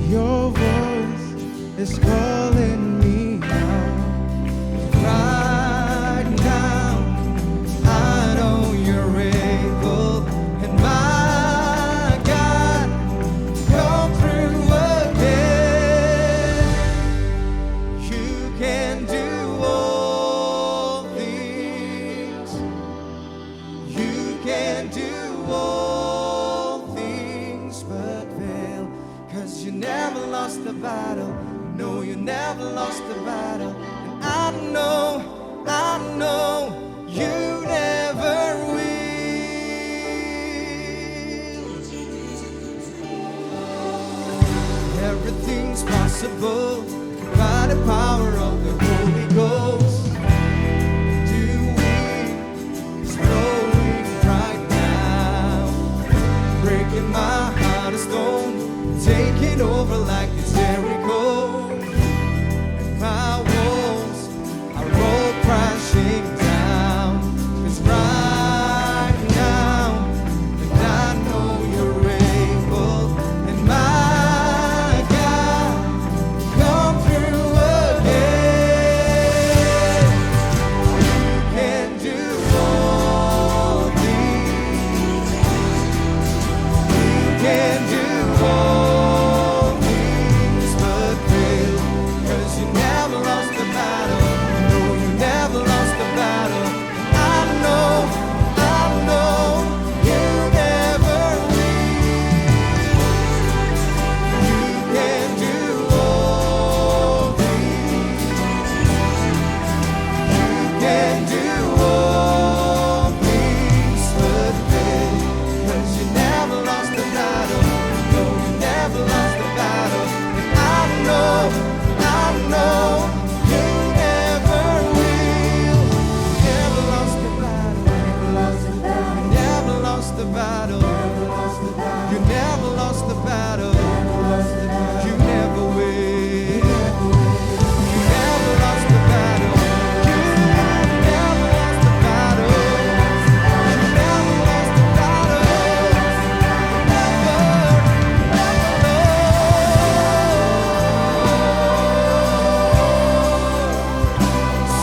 Your voice is calling me out. Right now, I know you're able, and my God, come through again. You can do all things. You can do all things but fail. 'Cause you never lost the battle. No, you never lost the battle. And I know you never will. Everything's possible by the power of the Holy Ghost. Doing is flowing right now, breaking my heart of stone, taking over like it's Jericho. My walls are all crashing down. 'Cause right now, and I know you're able, and my God, come through again. You can do all things. You can do all things but fail. 'Cause you never lost the battle. No, you never lost the battle. I know you never will. You can do all things. You can do all things but fail. 'Cause you never lost the battle. No, you never lost the battle. And I know you never will. Never lost the battle. Never lost the battle. You never lost the battle. You never will. You never lost the battle. You never lost the battle. You never lost the battle. Never.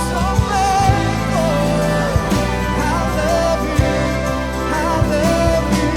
So faithful. I love you. I love you.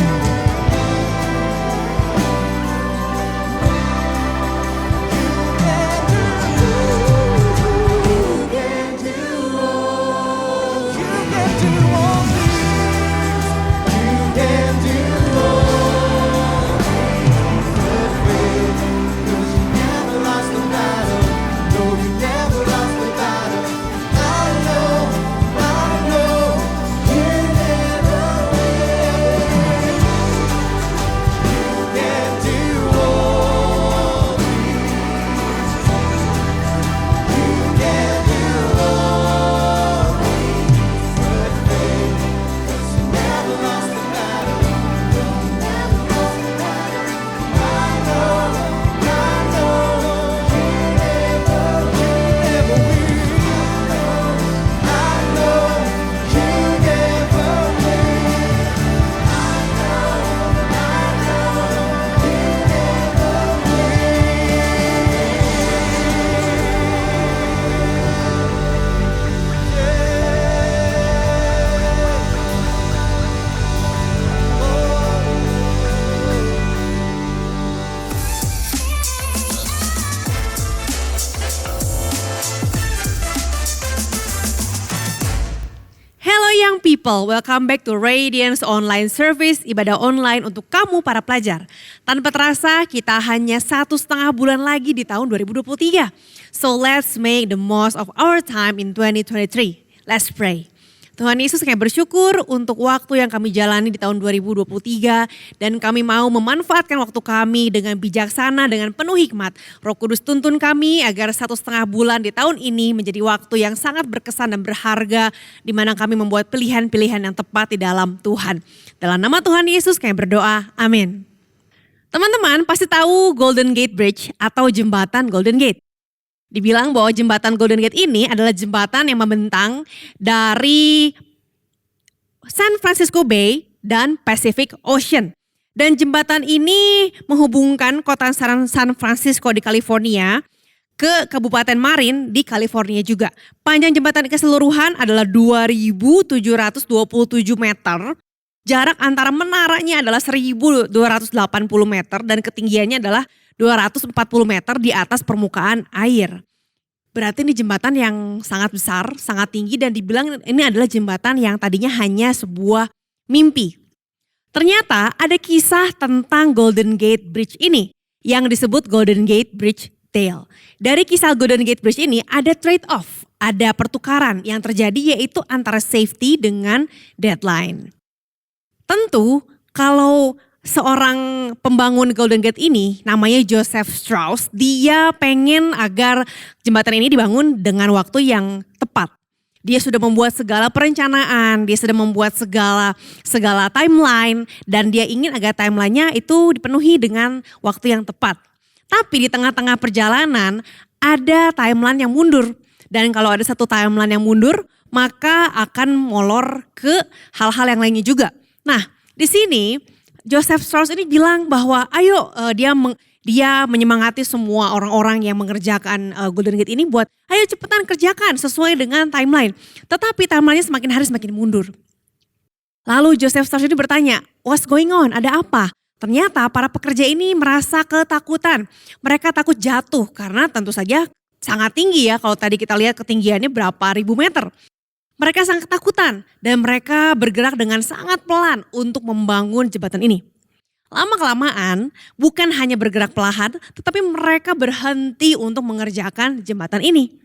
Young people, welcome back to Radiance Online Service, ibadah online untuk kamu para pelajar. Tanpa terasa, kita hanya 1,5 bulan lagi di tahun 2023. So let's make the most of our time in 2023. Let's pray. Tuhan Yesus, kami bersyukur untuk waktu yang kami jalani di tahun 2023 dan kami mau memanfaatkan waktu kami dengan bijaksana, dengan penuh hikmat. Roh Kudus tuntun kami agar 1,5 bulan di tahun ini menjadi waktu yang sangat berkesan dan berharga di mana kami membuat pilihan-pilihan yang tepat di dalam Tuhan. Dalam nama Tuhan Yesus kami berdoa, amin. Teman-teman pasti tahu Golden Gate Bridge atau jembatan Golden Gate. Dibilang bahwa jembatan Golden Gate ini adalah jembatan yang membentang dari San Francisco Bay dan Pacific Ocean. Dan jembatan ini menghubungkan kota San Francisco di California ke Kabupaten Marin di California juga. Panjang jembatan keseluruhan adalah 2.727 meter. Jarak antara menaranya adalah 1.280 meter dan ketinggiannya adalah 240 meter di atas permukaan air. Berarti ini jembatan yang sangat besar, sangat tinggi dan dibilang ini adalah jembatan yang tadinya hanya sebuah mimpi. Ternyata ada kisah tentang Golden Gate Bridge ini yang disebut Golden Gate Bridge Tale. Dari kisah Golden Gate Bridge ini ada trade-off, ada pertukaran yang terjadi yaitu antara safety dengan deadline. Tentu kalau seorang pembangun Golden Gate ini namanya Joseph Strauss, dia pengen agar jembatan ini dibangun dengan waktu yang tepat. Dia sudah membuat segala perencanaan, dia sudah membuat segala timeline dan dia ingin agar timelinenya itu dipenuhi dengan waktu yang tepat. Tapi di tengah-tengah perjalanan ada timeline yang mundur. Dan kalau ada satu timeline yang mundur, maka akan molor ke hal-hal yang lainnya juga. Nah, di sini Joseph Strauss ini bilang bahwa ayo dia menyemangati semua orang-orang yang mengerjakan Golden Gate ini buat ayo cepetan kerjakan sesuai dengan timeline. Tetapi timelinenya semakin hari semakin mundur. Lalu Joseph Strauss ini bertanya, what's going on? Ada apa? Ternyata para pekerja ini merasa ketakutan. Mereka takut jatuh karena tentu saja sangat tinggi ya. Kalau tadi kita lihat ketinggiannya berapa ribu meter. Mereka sangat ketakutan dan mereka bergerak dengan sangat pelan untuk membangun jembatan ini. Lama-kelamaan bukan hanya bergerak perlahan tetapi mereka berhenti untuk mengerjakan jembatan ini.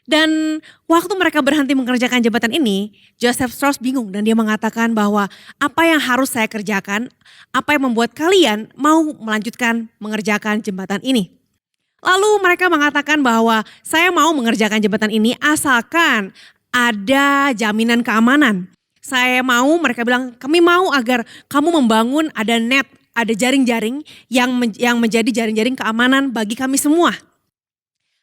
Dan waktu mereka berhenti mengerjakan jembatan ini, Joseph Strauss bingung dan dia mengatakan bahwa apa yang harus saya kerjakan, apa yang membuat kalian mau melanjutkan mengerjakan jembatan ini. Lalu mereka mengatakan bahwa saya mau mengerjakan jembatan ini asalkan ada jaminan keamanan. Mereka bilang kami mau agar kamu membangun ada net, ada jaring-jaring yang menjadi jaring-jaring keamanan bagi kami semua.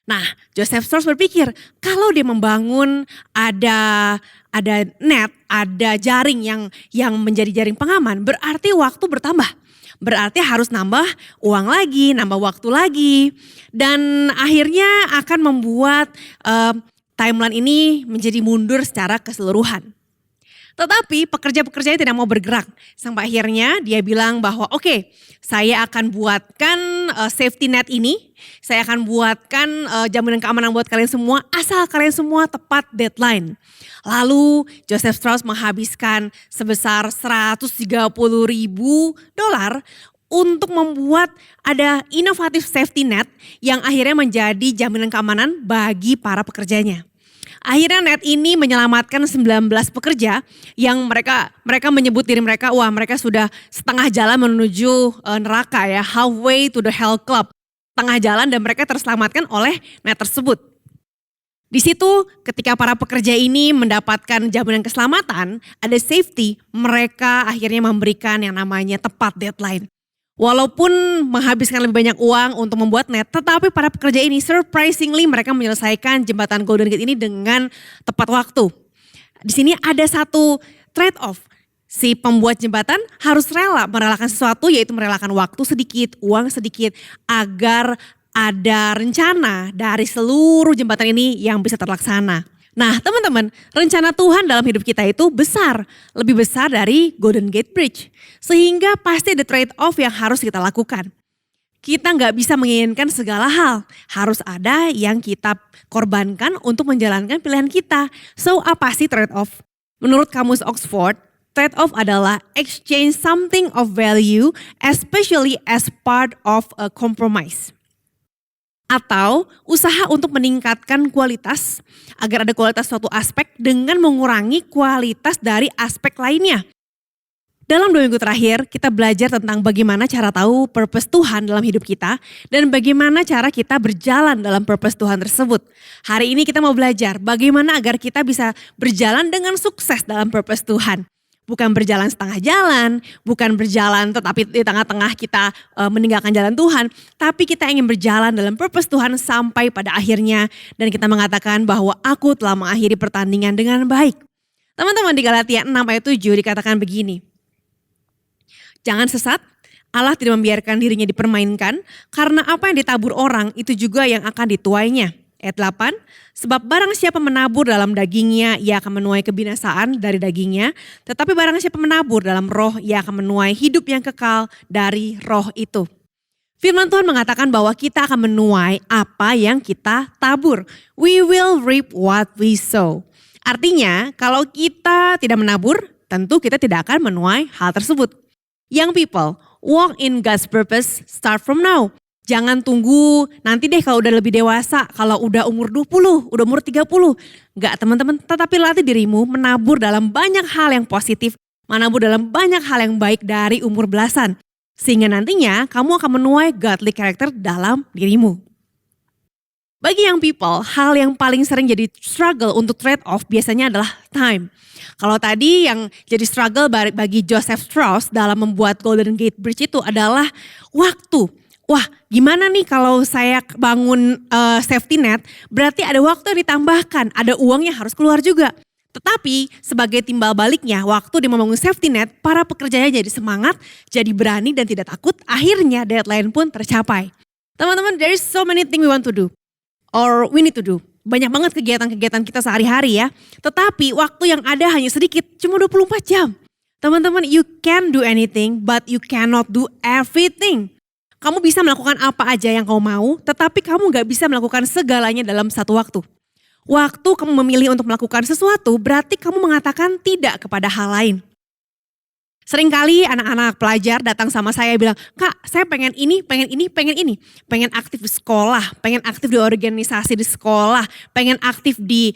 Nah, Joseph Strauss berpikir kalau dia membangun ada net, ada jaring yang menjadi jaring pengaman, berarti waktu bertambah. Berarti harus nambah uang lagi, nambah waktu lagi. Dan akhirnya akan membuat timeline ini menjadi mundur secara keseluruhan. Tetapi pekerja-pekerjanya tidak mau bergerak. Sampai akhirnya dia bilang bahwa oke, saya akan buatkan safety net ini. Saya akan buatkan jaminan keamanan buat kalian semua asal kalian semua tepat deadline. Lalu Joseph Strauss menghabiskan sebesar $130.000 untuk membuat ada inovatif safety net yang akhirnya menjadi jaminan keamanan bagi para pekerjanya. Akhirnya net ini menyelamatkan 19 pekerja yang mereka menyebut diri mereka, wah mereka sudah setengah jalan menuju neraka ya, halfway to the hell club. Tengah jalan dan mereka terselamatkan oleh net tersebut. Di situ ketika para pekerja ini mendapatkan jaminan keselamatan, ada safety, mereka akhirnya memberikan yang namanya tepat deadline. Walaupun menghabiskan lebih banyak uang untuk membuat net, tetapi para pekerja ini surprisingly mereka menyelesaikan jembatan Golden Gate ini dengan tepat waktu. Di sini ada satu trade-off. Si pembuat jembatan harus merelakan sesuatu yaitu merelakan waktu sedikit, uang sedikit agar ada rencana dari seluruh jembatan ini yang bisa terlaksana. Nah teman-teman, rencana Tuhan dalam hidup kita itu besar, lebih besar dari Golden Gate Bridge. Sehingga pasti ada trade-off yang harus kita lakukan. Kita nggak bisa menginginkan segala hal, harus ada yang kita korbankan untuk menjalankan pilihan kita. So apa sih trade-off? Menurut Kamus Oxford, trade-off adalah exchange something of value especially as part of a compromise. Atau usaha untuk meningkatkan kualitas agar ada kualitas suatu aspek dengan mengurangi kualitas dari aspek lainnya. Dalam 2 minggu terakhir kita belajar tentang bagaimana cara tahu purpose Tuhan dalam hidup kita dan bagaimana cara kita berjalan dalam purpose Tuhan tersebut. Hari ini kita mau belajar bagaimana agar kita bisa berjalan dengan sukses dalam purpose Tuhan. Bukan berjalan setengah jalan, bukan berjalan tetapi di tengah-tengah kita meninggalkan jalan Tuhan. Tapi kita ingin berjalan dalam purpose Tuhan sampai pada akhirnya. Dan kita mengatakan bahwa aku telah mengakhiri pertandingan dengan baik. Teman-teman di Galatia 6 ayat 7 dikatakan begini. Jangan sesat, Allah tidak membiarkan dirinya dipermainkan karena apa yang ditabur orang itu juga yang akan dituainya. Ayat 8, sebab barang siapa menabur dalam dagingnya, ia akan menuai kebinasaan dari dagingnya. Tetapi barang siapa menabur dalam roh, ia akan menuai hidup yang kekal dari roh itu. Firman Tuhan mengatakan bahwa kita akan menuai apa yang kita tabur. We will reap what we sow. Artinya kalau kita tidak menabur, tentu kita tidak akan menuai hal tersebut. Young people, walk in God's purpose, start from now. Jangan tunggu nanti deh kalau udah lebih dewasa, kalau udah umur 20, udah umur 30. Enggak teman-teman, tetapi latih dirimu menabur dalam banyak hal yang positif, menabur dalam banyak hal yang baik dari umur belasan. Sehingga nantinya kamu akan menuai godly character dalam dirimu. Bagi young people, hal yang paling sering jadi struggle untuk trade off biasanya adalah time. Kalau tadi yang jadi struggle bagi Joseph Strauss dalam membuat Golden Gate Bridge itu adalah waktu. Wah, gimana nih kalau saya bangun safety net, berarti ada waktu yang ditambahkan, ada uang yang harus keluar juga. Tetapi sebagai timbal baliknya, waktu dia membangun safety net, para pekerjanya jadi semangat, jadi berani dan tidak takut, akhirnya deadline pun tercapai. Teman-teman, there is so many things we want to do. Or we need to do. Banyak banget kegiatan-kegiatan kita sehari-hari ya. Tetapi waktu yang ada hanya sedikit, cuma 24 jam. Teman-teman, you can do anything but you cannot do everything. Kamu bisa melakukan apa aja yang kamu mau, tetapi kamu gak bisa melakukan segalanya dalam satu waktu. Waktu kamu memilih untuk melakukan sesuatu, berarti kamu mengatakan tidak kepada hal lain. Seringkali anak-anak pelajar datang sama saya bilang, Kak saya pengen ini, pengen ini, pengen ini. Pengen aktif di sekolah, pengen aktif di organisasi di sekolah, pengen aktif di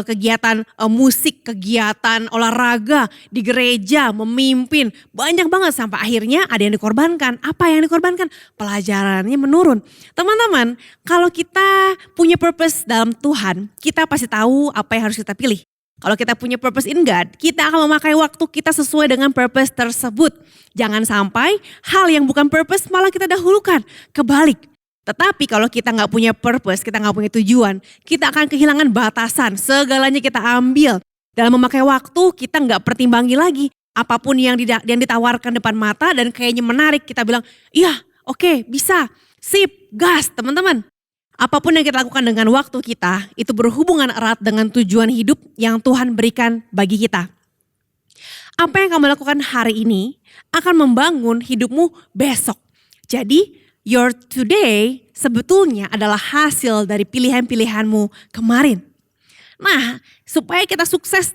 kegiatan musik, kegiatan olahraga, di gereja, memimpin. Banyak banget sampai akhirnya ada yang dikorbankan. Apa yang dikorbankan? Pelajarannya menurun. Teman-teman, kalau kita punya purpose dalam Tuhan, kita pasti tahu apa yang harus kita pilih. Kalau kita punya purpose in God, kita akan memakai waktu kita sesuai dengan purpose tersebut. Jangan sampai hal yang bukan purpose malah kita dahulukan. Kebalik. Tetapi kalau kita gak punya purpose, kita gak punya tujuan, kita akan kehilangan batasan. Segalanya kita ambil. Dalam memakai waktu kita gak pertimbangi lagi. Apapun yang ditawarkan depan mata dan kayaknya menarik, kita bilang, iya oke, bisa, sip, gas teman-teman. Apapun yang kita lakukan dengan waktu kita, itu berhubungan erat dengan tujuan hidup yang Tuhan berikan bagi kita. Apa yang kamu lakukan hari ini akan membangun hidupmu besok. Jadi, your today sebetulnya adalah hasil dari pilihan-pilihanmu kemarin. Nah, supaya kita sukses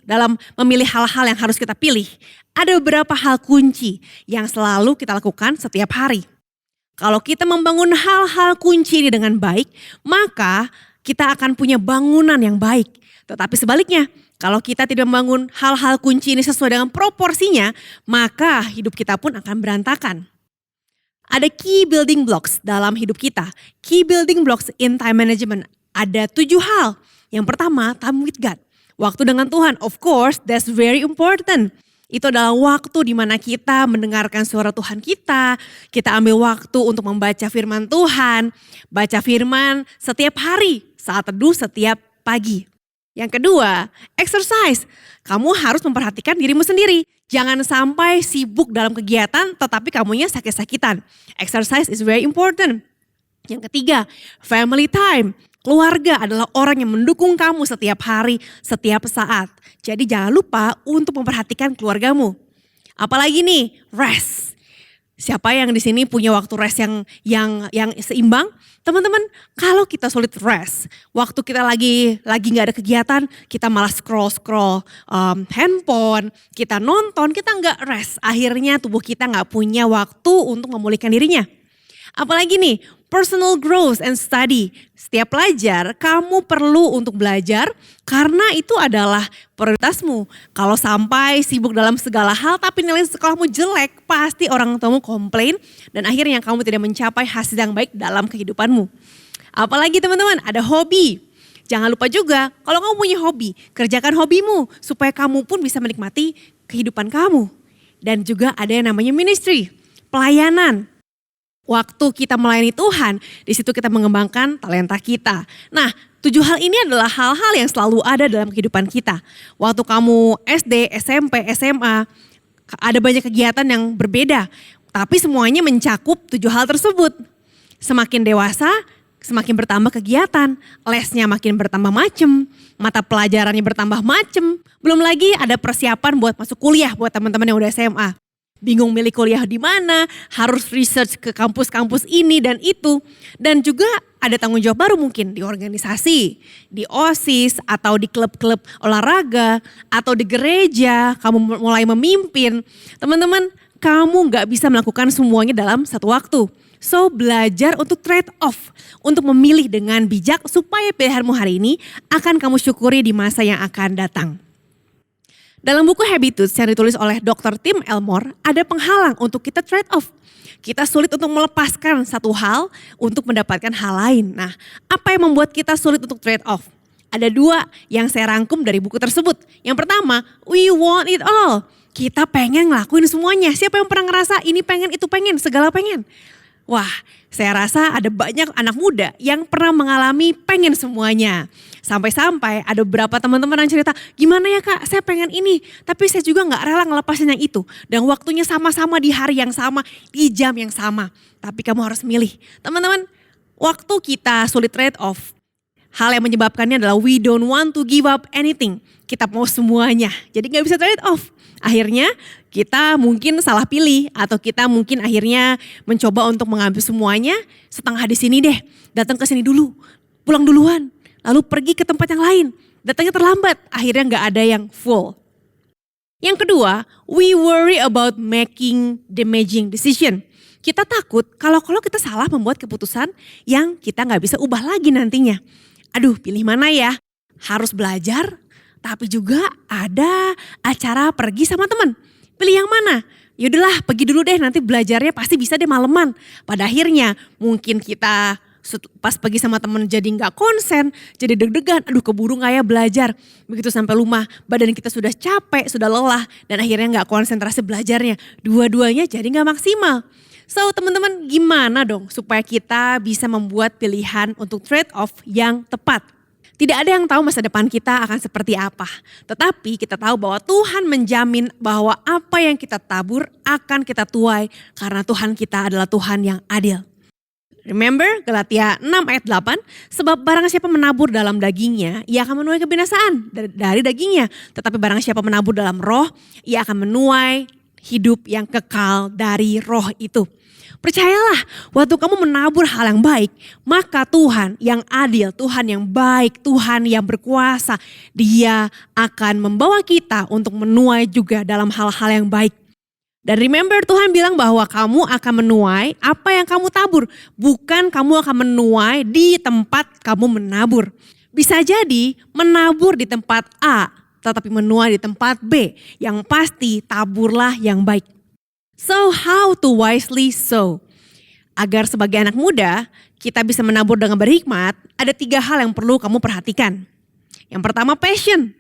dalam memilih hal-hal yang harus kita pilih, ada beberapa hal kunci yang selalu kita lakukan setiap hari. Kalau kita membangun hal-hal kunci ini dengan baik, maka kita akan punya bangunan yang baik. Tetapi sebaliknya, kalau kita tidak membangun hal-hal kunci ini sesuai dengan proporsinya, maka hidup kita pun akan berantakan. Ada key building blocks dalam hidup kita. Key building blocks in time management. Ada 7 hal. Yang pertama, time with God. Waktu dengan Tuhan, of course, that's very important. Itu adalah waktu di mana kita mendengarkan suara Tuhan kita ambil waktu untuk membaca firman Tuhan, baca firman setiap hari, saat teduh setiap pagi. Yang kedua, exercise. Kamu harus memperhatikan dirimu sendiri. Jangan sampai sibuk dalam kegiatan tetapi kamunya sakit-sakitan. Exercise is very important. Yang ketiga, family time. Keluarga adalah orang yang mendukung kamu setiap hari, setiap saat. Jadi jangan lupa untuk memperhatikan keluargamu. Apalagi nih, rest. Siapa yang di sini punya waktu rest yang seimbang? Teman-teman, kalau kita sulit rest, waktu kita lagi nggak ada kegiatan, kita malah scroll handphone, kita nonton, kita nggak rest. Akhirnya tubuh kita nggak punya waktu untuk memulihkan dirinya. Apalagi nih, personal growth and study. Setiap pelajar, kamu perlu untuk belajar karena itu adalah prioritasmu. Kalau sampai sibuk dalam segala hal tapi nilai sekolahmu jelek, pasti orang tuamu komplain dan akhirnya kamu tidak mencapai hasil yang baik dalam kehidupanmu. Apalagi teman-teman, ada hobi. Jangan lupa juga, kalau kamu punya hobi, kerjakan hobimu supaya kamu pun bisa menikmati kehidupan kamu. Dan juga ada yang namanya ministry, pelayanan. Waktu kita melayani Tuhan, di situ kita mengembangkan talenta kita. Nah, 7 hal ini adalah hal-hal yang selalu ada dalam kehidupan kita. Waktu kamu SD, SMP, SMA, ada banyak kegiatan yang berbeda. Tapi semuanya mencakup 7 hal tersebut. Semakin dewasa, semakin bertambah kegiatan, lesnya makin bertambah macem, mata pelajarannya bertambah macem. Belum lagi ada persiapan buat masuk kuliah buat teman-teman yang udah SMA. Bingung milih kuliah di mana, harus research ke kampus-kampus ini dan itu. Dan juga ada tanggung jawab baru mungkin di organisasi, di OSIS atau di klub-klub olahraga atau di gereja, kamu mulai memimpin. Teman-teman, kamu gak bisa melakukan semuanya dalam satu waktu. So belajar untuk trade off, untuk memilih dengan bijak supaya pilihanmu hari ini akan kamu syukuri di masa yang akan datang. Dalam buku Habitudes yang ditulis oleh Dr. Tim Elmore, ada penghalang untuk kita trade off. Kita sulit untuk melepaskan satu hal untuk mendapatkan hal lain. Nah, apa yang membuat kita sulit untuk trade off? Ada 2 yang saya rangkum dari buku tersebut. Yang pertama, we want it all. Kita pengen ngelakuin semuanya. Siapa yang pernah ngerasa ini pengen, itu pengen, segala pengen? Wah, saya rasa ada banyak anak muda yang pernah mengalami pengen semuanya. Sampai-sampai ada beberapa teman-teman yang cerita, gimana ya kak, saya pengen ini. Tapi saya juga gak rela ngelepasin yang itu. Dan waktunya sama-sama di hari yang sama, di jam yang sama. Tapi kamu harus milih. Teman-teman, waktu kita sulit trade off, hal yang menyebabkannya adalah we don't want to give up anything. Kita mau semuanya, jadi gak bisa trade off. Akhirnya kita mungkin salah pilih atau kita mungkin akhirnya mencoba untuk mengambil semuanya setengah di sini deh. Datang ke sini dulu, pulang duluan, lalu pergi ke tempat yang lain. Datangnya terlambat, akhirnya gak ada yang full. Yang kedua, we worry about making damaging decision. Kita takut kalau kita salah membuat keputusan yang kita gak bisa ubah lagi nantinya. Aduh, pilih mana ya? Harus belajar, tapi juga ada acara pergi sama teman. Pilih yang mana? Yaudahlah pergi dulu deh, nanti belajarnya pasti bisa deh maleman. Pada akhirnya mungkin kita pas pergi sama teman jadi gak konsen, jadi deg-degan, aduh keburu gak ya belajar. Begitu sampai rumah badan kita sudah capek, sudah lelah dan akhirnya gak konsentrasi belajarnya. Dua-duanya jadi gak maksimal. So teman-teman, gimana dong supaya kita bisa membuat pilihan untuk trade off yang tepat? Tidak ada yang tahu masa depan kita akan seperti apa. Tetapi kita tahu bahwa Tuhan menjamin bahwa apa yang kita tabur akan kita tuai karena Tuhan kita adalah Tuhan yang adil. Remember Galatia 6 ayat 8, sebab barang siapa menabur dalam dagingnya, ia akan menuai kebinasaan dari dagingnya. Tetapi barang siapa menabur dalam roh, ia akan menuai hidup yang kekal dari roh itu. Percayalah, waktu kamu menabur hal yang baik, maka Tuhan yang adil, Tuhan yang baik, Tuhan yang berkuasa, Dia akan membawa kita untuk menuai juga dalam hal-hal yang baik. Dan remember, Tuhan bilang bahwa kamu akan menuai apa yang kamu tabur, bukan kamu akan menuai di tempat kamu menabur. Bisa jadi menabur di tempat A, tetapi menuai di tempat B. Yang pasti taburlah yang baik. So how to wisely sow? Agar sebagai anak muda kita bisa menabur dengan berhikmat, ada 3 hal yang perlu kamu perhatikan. Yang pertama passion.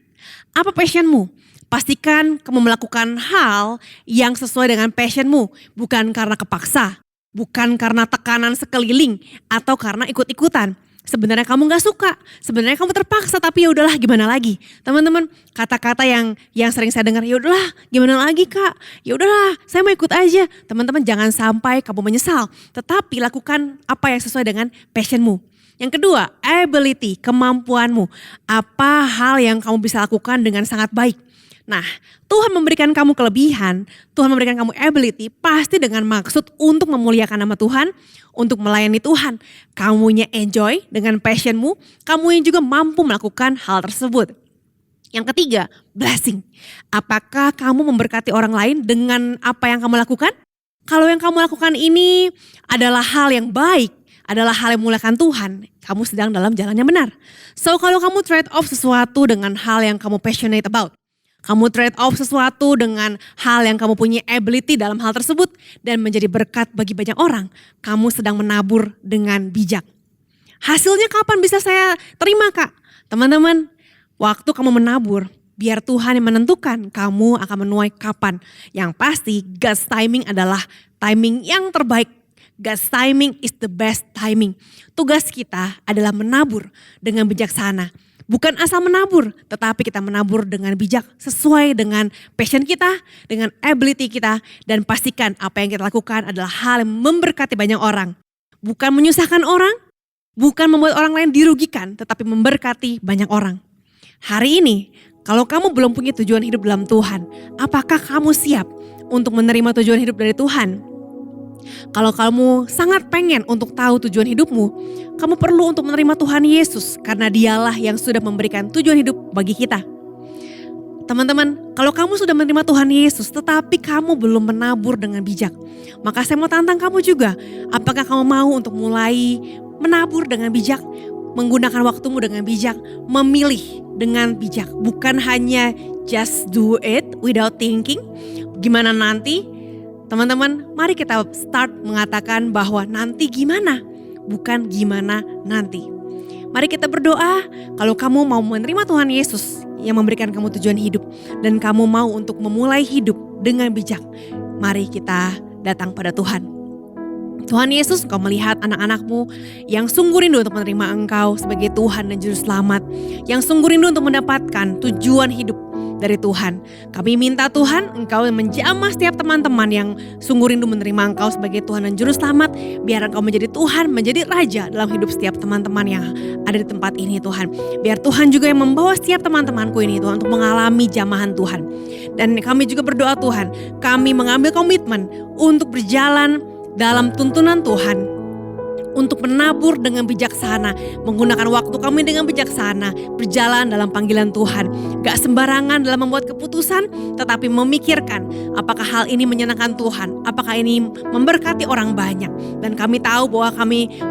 Apa passionmu? Pastikan kamu melakukan hal yang sesuai dengan passionmu. Bukan karena kepaksa, bukan karena tekanan sekeliling atau karena ikut-ikutan. Sebenarnya kamu gak suka, sebenarnya kamu terpaksa, tapi ya udahlah gimana lagi. Teman-teman, kata-kata yang sering saya dengar, ya udahlah gimana lagi kak, ya udahlah saya mau ikut aja. Teman-teman jangan sampai kamu menyesal, tetapi lakukan apa yang sesuai dengan passionmu. Yang kedua, ability, kemampuanmu. Apa hal yang kamu bisa lakukan dengan sangat baik. Nah, Tuhan memberikan kamu kelebihan, Tuhan memberikan kamu ability pasti dengan maksud untuk memuliakan nama Tuhan, untuk melayani Tuhan. Kamunya enjoy dengan passionmu, kamu yang juga mampu melakukan hal tersebut. Yang ketiga, blessing. Apakah kamu memberkati orang lain dengan apa yang kamu lakukan? Kalau yang kamu lakukan ini adalah hal yang baik, adalah hal yang memuliakan Tuhan, kamu sedang dalam jalan yang benar. So kalau kamu trade off sesuatu dengan hal yang kamu passionate about, kamu trade off sesuatu dengan hal yang kamu punya ability dalam hal tersebut dan menjadi berkat bagi banyak orang, kamu sedang menabur dengan bijak. Hasilnya kapan bisa saya terima kak? Teman-teman, waktu kamu menabur, biar Tuhan yang menentukan kamu akan menuai kapan. Yang pasti God's timing adalah timing yang terbaik. God's timing is the best timing. Tugas kita adalah menabur dengan bijaksana. Bukan asal menabur, tetapi kita menabur dengan bijak sesuai dengan passion kita, dengan ability kita, dan pastikan apa yang kita lakukan adalah hal yang memberkati banyak orang. Bukan menyusahkan orang, bukan membuat orang lain dirugikan, tetapi memberkati banyak orang. Hari ini, kalau kamu belum punya tujuan hidup dalam Tuhan, apakah kamu siap untuk menerima tujuan hidup dari Tuhan? Kalau kamu sangat pengen untuk tahu tujuan hidupmu, kamu perlu untuk menerima Tuhan Yesus karena dialah yang sudah memberikan tujuan hidup bagi kita. Teman-teman, kalau kamu sudah menerima Tuhan Yesus tetapi kamu belum menabur dengan bijak, maka saya mau tantang kamu juga. Apakah kamu mau untuk mulai menabur dengan bijak, menggunakan waktumu dengan bijak, memilih dengan bijak, bukan hanya just do it without thinking, gimana nanti. Teman-teman, mari kita start mengatakan bahwa nanti gimana, bukan gimana nanti. Mari kita berdoa kalau kamu mau menerima Tuhan Yesus yang memberikan kamu tujuan hidup dan kamu mau untuk memulai hidup dengan bijak. Mari kita datang pada Tuhan. Tuhan Yesus, Engkau melihat anak-anak-Mu yang sungguh rindu untuk menerima Engkau sebagai Tuhan dan Juru Selamat, yang sungguh rindu untuk mendapatkan tujuan hidup dari Tuhan. Kami minta Tuhan, Engkau yang menjamah setiap teman-teman yang sungguh rindu menerima Engkau sebagai Tuhan dan Juru Selamat. Biar Engkau menjadi Tuhan, menjadi Raja dalam hidup setiap teman-teman yang ada di tempat ini Tuhan. Biar Tuhan juga yang membawa setiap teman-temanku ini Tuhan untuk mengalami jamahan Tuhan. Dan kami juga berdoa Tuhan, kami mengambil komitmen untuk berjalan dalam tuntunan Tuhan, untuk menabur dengan bijaksana, menggunakan waktu kami dengan bijaksana, berjalan dalam panggilan Tuhan. Gak sembarangan dalam membuat keputusan, tetapi memikirkan apakah hal ini menyenangkan Tuhan, apakah ini memberkati orang banyak. Dan kami tahu bahwa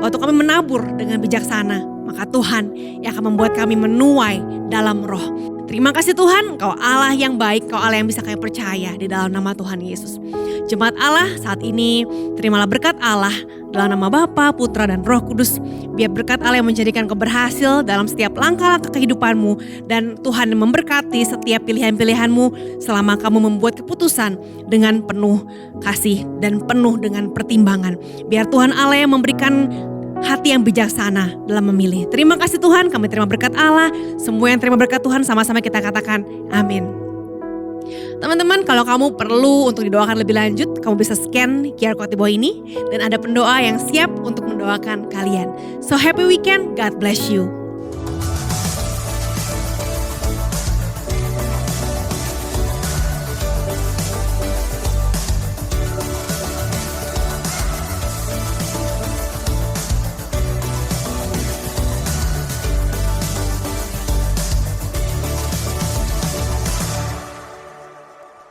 waktu kami menabur dengan bijaksana, maka Tuhan yang akan membuat kami menuai dalam roh. Terima kasih Tuhan, Engkau Allah yang baik, Engkau Allah yang bisa kami percaya di dalam nama Tuhan Yesus. Jemaat Allah saat ini, terimalah berkat Allah dalam nama Bapa, Putra, dan Roh Kudus. Biar berkat Allah yang menjadikan kau berhasil dalam setiap langkah-langkah kehidupanmu. Dan Tuhan memberkati setiap pilihan-pilihanmu selama kamu membuat keputusan dengan penuh kasih dan penuh dengan pertimbangan. Biar Tuhan Allah yang memberikan hati yang bijaksana dalam memilih. Terima kasih Tuhan, kami terima berkat Allah. Semua yang terima berkat Tuhan sama-sama kita katakan amin. Teman-teman, kalau kamu perlu untuk didoakan lebih lanjut, kamu bisa scan QR code di bawah ini dan ada pendoa yang siap untuk mendoakan kalian. So happy weekend, God bless you.